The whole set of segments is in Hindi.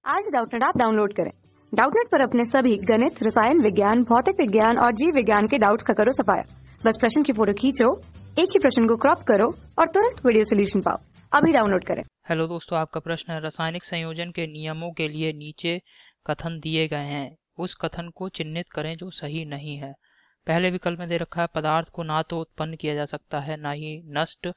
आज डाउटनेट ऐप डाउनलोड करें। डाउटनेट पर अपने सभी गणित, रसायन विज्ञान, भौतिक विज्ञान और जीव विज्ञान के डाउट्स का करो सफाया। बस प्रश्न की फोटो खींचो, एक ही प्रश्न को क्रॉप करो और तुरंत वीडियो सोल्यूशन पाओ। अभी डाउनलोड करें। हेलो दोस्तों, आपका प्रश्न है रासायनिक संयोजन के नियमों के लिए नीचे कथन दिए गए हैं, उस कथन को चिन्हित करें जो सही नहीं है। पहले विकल्प में दे रखा है पदार्थ को ना तो उत्पन्न किया जा सकता है ना ही नष्ट,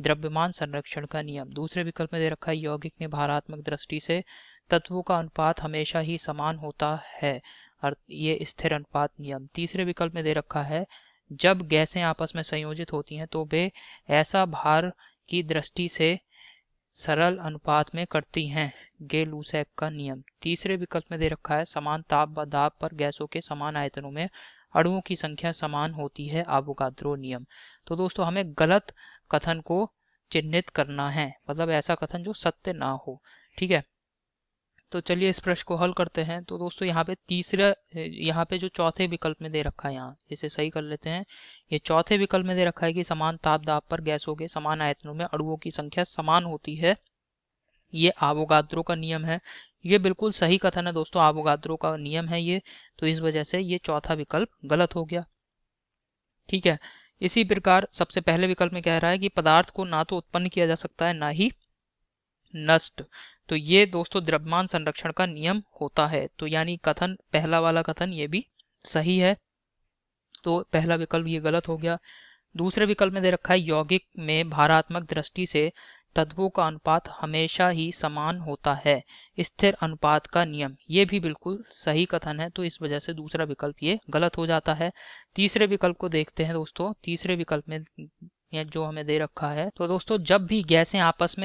द्रव्यमान संरक्षण का नियम। दूसरे विकल्प में दे रखा है यौगिक में भारात्मक दृष्टि से तत्वों का अनुपात हमेशा ही समान होता है, और ये स्थिर अनुपात नियम। तीसरे विकल्प में दे रखा है जब गैसें आपस में संयोजित होती हैं तो वे ऐसा भार की दृष्टि से सरल अनुपात में करती हैं, गे-लूसैक का नियम। तीसरे विकल्प में दे रखा है समान ताप व दाब पर गैसों के समान आयतनों में अणुओं की संख्या समान होती है, आवोगाद्रो नियम। तो दोस्तों हमें गलत कथन को चिन्हित करना है, मतलब ऐसा कथन जो सत्य ना हो। ठीक है, तो चलिए इस प्रश्न को हल करते हैं। तो दोस्तों यहाँ पे जो चौथे विकल्प में दे रखा है, यहाँ इसे सही कर लेते हैं। ये चौथे विकल्प में दे रखा है कि समान ताप दाब पर गैसों के समान आयतनों में अणुओं की संख्या समान होती है, ये आवोगाद्रो का नियम है। ये बिल्कुल सही कथन है दोस्तों, आवोगाद्रो का नियम है ये, तो इस वजह से ये चौथा विकल्प गलत हो गया। ठीक है, इसी प्रकार सबसे पहले विकल्प में कह रहा है कि पदार्थ को ना तो उत्पन्न किया जा सकता है ना ही नष्ट, तो ये दोस्तों द्रव्यमान संरक्षण का नियम होता है। तो यानी कथन, पहला वाला कथन ये भी सही है, तो पहला विकल्प ये गलत हो गया। दूसरे विकल्प में दे रखा है यौगिक में भारात्मक दृष्टि से तत्वों का अनुपात हमेशा ही समान होता है, स्थिर अनुपात का नियम। ये भी बिल्कुल सही कथन है, तो इस वजह से दूसरा विकल्प ये गलत हो जाता है। तीसरे विकल्प को देखते हैं दोस्तों। तीसरे विकल्प में जो हमें दे रखा है, तो दोस्तों जब भी गैसें आपस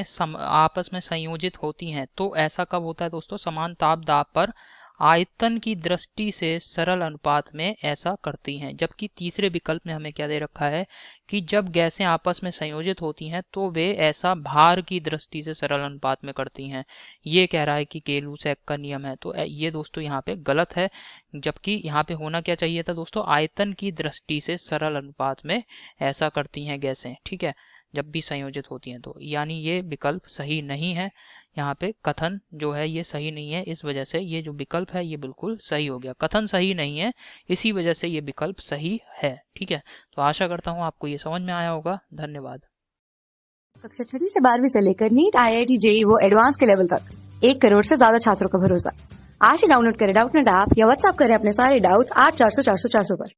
में संयोजित होती हैं तो ऐसा कब होता है दोस्तों, समान ताप दाब पर आयतन की दृष्टि से सरल अनुपात में ऐसा करती हैं। जबकि तीसरे विकल्प में हमें क्या दे रखा है कि जब गैसें आपस में संयोजित होती हैं तो वे ऐसा भार की दृष्टि से सरल अनुपात में करती हैं। ये कह रहा है कि गे-लूसैक का नियम है, तो ये दोस्तों यहाँ पे गलत है। जबकि यहाँ पे होना क्या चाहिए था दोस्तों, आयतन की दृष्टि से सरल अनुपात में ऐसा करती हैं गैसें। ठीक है, जब भी संयोजित होती हैं तो, यानी ये विकल्प सही नहीं है। यहाँ पे कथन जो है ये सही नहीं है, इस वजह से ये जो विकल्प है ये बिल्कुल सही हो गया। कथन सही नहीं है, इसी वजह से ये विकल्प सही है। ठीक है, तो आशा करता हूँ आपको ये समझ में आया होगा। धन्यवाद। कक्षा 6 से 12वीं से लेकर नीट, IIT, JEE वो एडवांस के लेवल तक 1 करोड़ से ज्यादा छात्रों का भरोसा। आज ही डाउनलोड करें डाउटनेट ऐप या व्हाट्सएप करें अपने सारे डाउट्स 8400 400 400 पर।